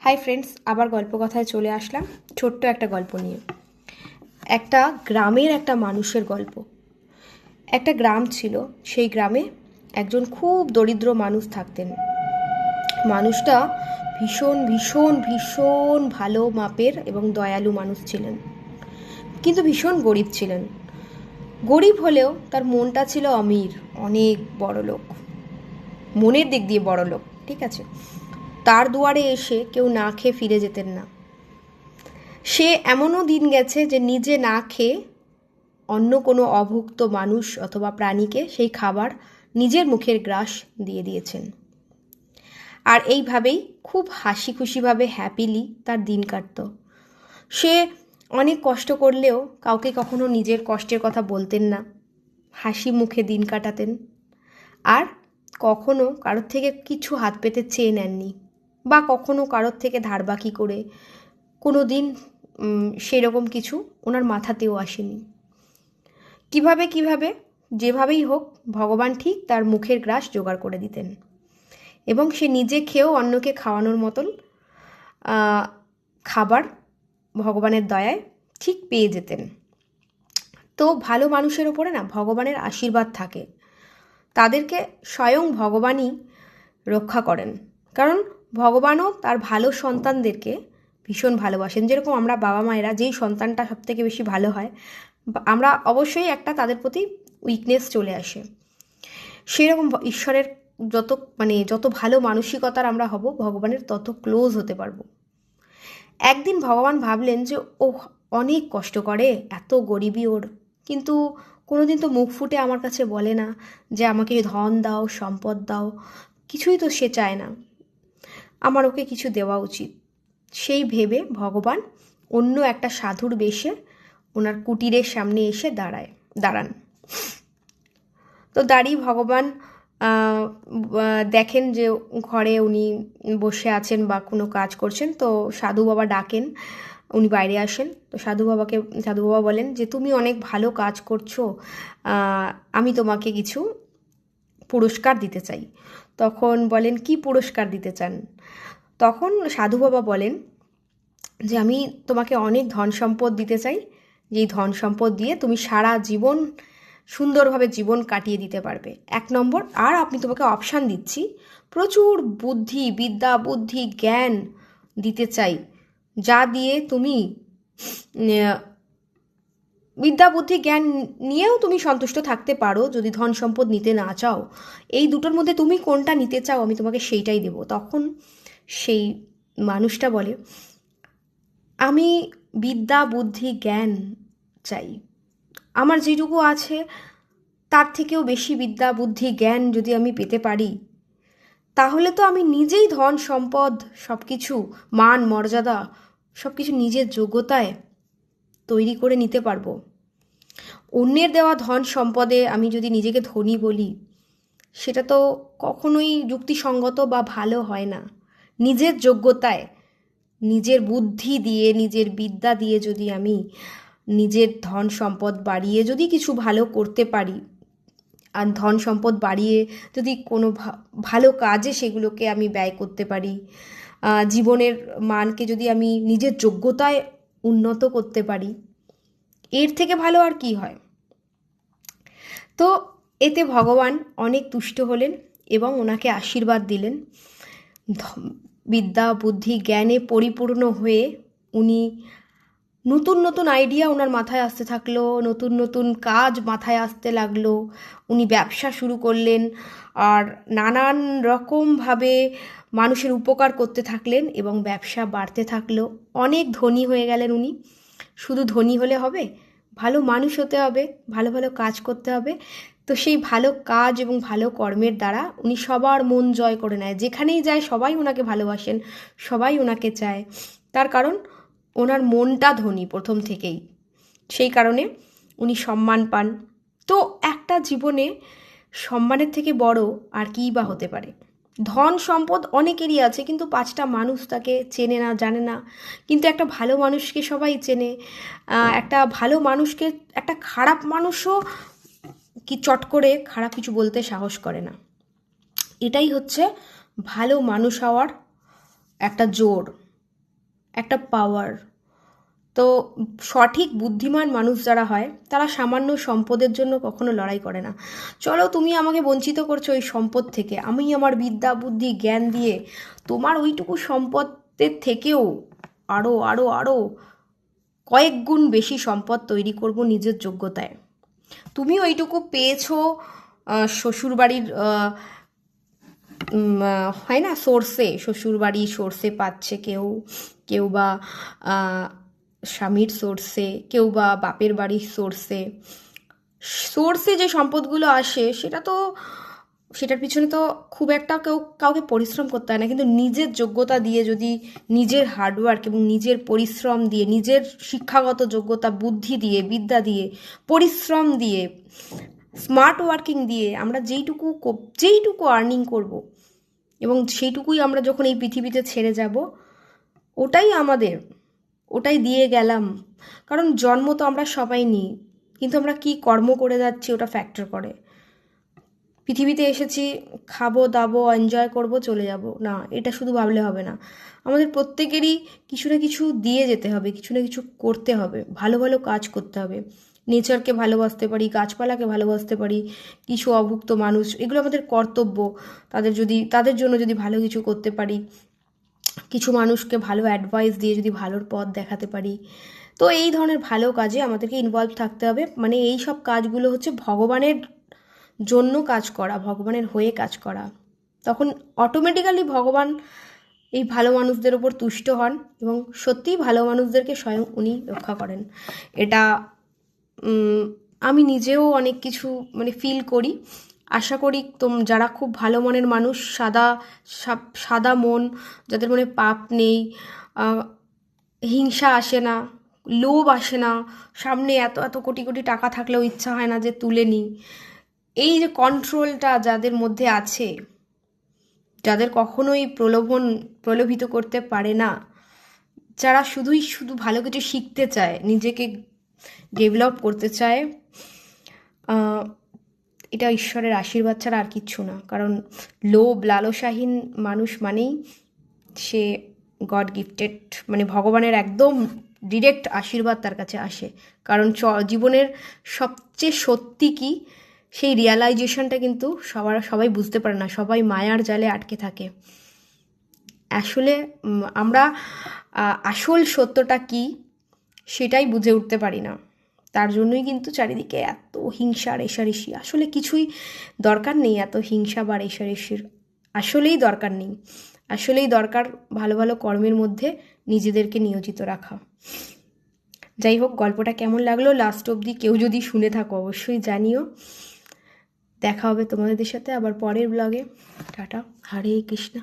Hi friends, আবার গল্প কথায় চলে আসলাম ছোট্ট একটা গল্প নিয়ে। একটা গ্রামের একটা মানুষের গল্প। একটা গ্রাম ছিল, সেই গ্রামে একজন খুব দরিদ্র মানুষ থাকতেন। মানুষটা ভীষণ ভীষণ ভীষণ ভালো মাপের এবং দয়ালু মানুষ ছিলেন, কিন্তু ভীষণ গরিব ছিলেন। গরিব হলেও তার মনটা ছিল অমির, অনেক বড় লোক, মনের দিক দিয়ে বড় লোক, ঠিক আছে। তার দুয়ারে এসে কেউ না খেয়ে ফিরে যেতেন না। সে এমনও দিন গেছে যে নিজে না খেয়ে অন্য কোনো অভুক্ত মানুষ অথবা প্রাণীকে সেই খাবার নিজের মুখের গ্রাস দিয়ে দিয়েছেন। আর এইভাবেই খুব হাসি খুশিভাবে হ্যাপিলি তার দিন কাটত। সে অনেক কষ্ট করলেও কাউকে কখনো নিজের কষ্টের কথা বলতেন না, হাসি মুখে দিন কাটাতেন। আর কখনো কারোর থেকে কিছু হাত পেতে চেয়ে নেননি, বা কখনো কারোর থেকে ধার বাকি করে কোনো দিন সেরকম কিছু ওনার মাথাতেও আসেনি। কিভাবে যেভাবেই হোক ভগবান ঠিক তার মুখের গ্রাস জোগাড় করে দিতেন, এবং সে নিজে খেয়েও অন্যকে খাওয়ানোর মতন খাবার ভগবানের দয়ায় ঠিক পেয়ে যেতেন। তো ভালো মানুষের ওপরে না ভগবানের আশীর্বাদ থাকে, তাদেরকে স্বয়ং ভগবানই রক্ষা করেন। কারণ ভগবানও তার ভালো সন্তানদেরকে ভীষণ ভালোবাসেন। যেরকম আমরা বাবা মায়েরা যেই সন্তানটা সবথেকে বেশি ভালো হয়, আমরা অবশ্যই একটা তাদের প্রতি উইকনেস চলে আসে। সেরকম ঈশ্বরের যত ভালো মানসিকতার আমরা হব, ভগবানের তত ক্লোজ হতে পারবো। একদিন ভগবান ভাবলেন যে ও অনেক কষ্ট করে, এত গরিবই ওর, কিন্তু কোনোদিন তো মুখ ফুটে আমার কাছে বলে না যে আমাকে ধন দাও, সম্পদ দাও, কিছুই তো সে চায় না, আমার ওকে কিছু দেওয়া উচিত। সেই ভেবে ভগবান অন্য একটা সাধুর বেশে ওনার কুটিরের সামনে এসে দাঁড়ান। তো দাঁড়িয়ে ভগবান দেখেন যে ঘরে উনি বসে আছেন বা কোনো কাজ করছেন। তো সাধু বাবা ডাকেন, উনি বাইরে আসেন। তো সাধু বাবা বলেন যে তুমি অনেক ভালো কাজ করছো, আমি তোমাকে কিছু পুরস্কার দিতে চাই। তখন বলেন কি পুরস্কার দিতে চান? তখন সাধু বাবা বলেন যে আমি তোমাকে অনেক ধন সম্পদ দিতে চাই, যেই ধন সম্পদ দিয়ে তুমি সারা জীবন সুন্দরভাবে জীবন কাটিয়ে দিতে পারবে। 1 নম্বর, আর আপনি তোমাকে অপশান দিচ্ছি, প্রচুর বিদ্যা বুদ্ধি জ্ঞান দিতে চাই, যা দিয়ে তুমি বিদ্যা বুদ্ধি জ্ঞান নিয়েও তুমি সন্তুষ্ট থাকতে পারো যদি ধন সম্পদ নিতে না চাও। এই দুটোর মধ্যে তুমি কোনটা নিতে চাও, আমি তোমাকে সেইটাই দেব। তখন সেই মানুষটা বলে আমি বিদ্যা বুদ্ধি জ্ঞান চাই, আমার যেটুকু আছে তার থেকেও বেশি বিদ্যা বুদ্ধি জ্ঞান যদি আমি পেতে পারি, তাহলে তো আমি নিজেই ধন সম্পদ সব কিছু, মান মর্যাদা সব কিছু নিজের যোগ্যতায় তৈরি করে নিতে পারবো। অন্যের দেওয়া ধন সম্পদে আমি যদি নিজেকে ধনী বলি, সেটা তো কখনোই যুক্তিসঙ্গত বা ভালো হয় না। নিজের যোগ্যতায়, নিজের বুদ্ধি দিয়ে, নিজের বিদ্যা দিয়ে যদি আমি নিজের ধন সম্পদ বাড়িয়ে যদি কিছু ভালো করতে পারি, আর ধন সম্পদ বাড়িয়ে যদি কোনো ভালো কাজে সেগুলোকে আমি ব্যয় করতে পারি, জীবনের মানকে যদি আমি নিজের যোগ্যতায় উন্নত করতে পারি, এর থেকে ভালো আর কি হয়? তো এতে ভগবান অনেক তুষ্ট হলেন এবং ওনাকে আশীর্বাদ দিলেন। বিদ্যা বুদ্ধি জ্ঞানে পরিপূর্ণ হয়ে উনি নতুন নতুন আইডিয়া ওনার মাথায় আসতে থাকলো, নতুন নতুন কাজ মাথায় আসতে লাগলো। উনি ব্যবসা শুরু করলেন আর নানান রকমভাবে মানুষের উপকার করতে থাকলেন এবং ব্যবসা বাড়তে থাকলো। অনেক ধনী হয়ে গেলেন উনি। শুধু ধনী হলে হবে, ভালো মানুষ হতে হবে, ভালো ভালো কাজ করতে হবে। তো সেই ভালো কাজ এবং ভালো কর্মের দ্বারা উনি সবার মন জয় করে নেয়। যেখানেই যায় সবাই ওনাকে ভালোবাসেন, সবাই ওনাকে চায়। তার কারণ ওনার মনটা ধনী প্রথম থেকেই, সেই কারণে উনি সম্মান পান। তো একটা জীবনে সম্মানের থেকে বড় আর কী বা হতে পারে? ধন সম্পদ অনেকেরই আছে, কিন্তু 5টা মানুষ তাকে চেনে না, জানে না। কিন্তু একটা ভালো মানুষকে সবাই চেনে। একটা ভালো মানুষকে একটা খারাপ মানুষও কি চট করে খারাপ কিছু বলতে সাহস করে না। এটাই হচ্ছে ভালো মানুষ হওয়ার একটা জোর। একটা পাওয়ার। তো সঠিক বুদ্ধিমান মানুষ যারা হয় তারা সামান্য সম্পদের জন্য কখনো লড়াই করে না। চলো, তুমি আমাকে বঞ্চিত করছো ওই সম্পদ থেকে, আমি আমার বিদ্যা বুদ্ধি জ্ঞান দিয়ে তোমার ওইটুকু সম্পদের থেকেও আরও আরও আরও কয়েক গুণ বেশি সম্পদ তৈরি করব নিজের যোগ্যতায়। তুমি ওইটুকু পেয়েছো শ্বশুরবাড়ির হয় না সোর্সে, শ্বশুরবাড়ি সোর্সে পাচ্ছে কেউ, কেউ বা স্বামীর সোর্সে, কেউ বা বাপের বাড়ির সোর্সে। সোর্সে যে সম্পদগুলো আসে সেটার পিছনে তো খুব একটা কাউকে পরিশ্রম করতে হয় না, কিন্তু নিজের যোগ্যতা দিয়ে যদি, নিজের হার্ডওয়ার্ক এবং নিজের পরিশ্রম দিয়ে, নিজের শিক্ষাগত যোগ্যতা, বুদ্ধি দিয়ে, বিদ্যা দিয়ে, পরিশ্রম দিয়ে, স্মার্ট ওয়ার্কিং দিয়ে আমরা যেইটুকু আর্নিং করব এবং সেইটুকুই আমরা যখন এই পৃথিবীতে ছেড়ে যাব, ওটাই আমাদের, ওটাই দিয়ে গেলাম। কারণ জন্ম তো আমরা সবাই নিই, কিন্তু আমরা কি কর্ম করে যাচ্ছি ওটা ফ্যাক্টর করে। পৃথিবীতে এসেছি, খাবো দাবো এনজয় করব চলে যাব না, এটা শুধু ভাবলে হবে না। আমাদের প্রত্যেকেরই কিছু না কিছু দিয়ে যেতে হবে, কিছু না কিছু করতে হবে, ভালো ভালো কাজ করতে হবে। নেচারকে ভালোবাসতে পারি, গাছপালাকে ভালোবাসতে পারি, কিছু অভুক্ত মানুষ, এগুলো আমাদের কর্তব্য। তাদের জন্য যদি ভালো কিছু করতে পারি, কিছু মানুষকে ভালো অ্যাডভাইস দিয়ে যদি ভালোর পথ দেখাতে পারি, তো এই ধরনের ভালো কাজে আমাদেরকে ইনভলভ থাকতে হবে। মানে এই সব কাজগুলো হচ্ছে ভগবানের জন্য কাজ করা, ভগবানের হয়ে কাজ করা। তখন অটোমেটিক্যালি ভগবান এই ভালো মানুষদের ওপর তুষ্ট হন এবং সত্যিই ভালো মানুষদেরকে স্বয়ং উনি রক্ষা করেন। এটা আমি নিজেও অনেক কিছু ফিল করি। আশা করি যারা খুব ভালো মনের মানুষ, সাদা মন, যাদের মনে পাপ নেই, হিংসা আসে না, লোভ আসে না, সামনে এত এত কোটি কোটি টাকা থাকলেও ইচ্ছা হয় না যে তুলে নিই, এই যে কন্ট্রোলটা যাদের মধ্যে আছে, যাদের কখনোই প্রলোভিত করতে পারে না, যারা শুধু ভালো কিছু শিখতে চায়, নিজেকে ডেভেলপ করতে চায়, এটা ঈশ্বরের আশীর্বাদ ছাড়া আর কিচ্ছু না। কারণ লোভ লালসাহীন মানুষ মানেই সে গড গিফটেড, ভগবানের একদম ডিরেক্ট আশীর্বাদ তার কাছে আসে। কারণ জীবনের সবচেয়ে সত্যি কি, সেই রিয়ালাইজেশনটা কিন্তু সবাই বুঝতে পারে না, সবাই মায়ার জালে আটকে থাকে। আসলে আমরা আসল সত্যটা কি সেটাই বুঝে উঠতে পারি না। তার জন্যই কিন্তু চারিদিকে এত হিংসা রেষারেষি, আসলে কিছুই দরকার নেই এত হিংসা বা রেষারেষির, আসলেই দরকার নেই। আসলেই দরকার ভালো ভালো কর্মের মধ্যে নিজেদেরকে নিয়োজিত রাখা। যাই হোক, গল্পটা কেমন লাগলো লাস্ট অবধি কেউ যদি শুনে থাকো অবশ্যই জানিও। দেখা হবে তোমাদের সাথে আবার পরের ব্লগে। টাটা, হরে কৃষ্ণ।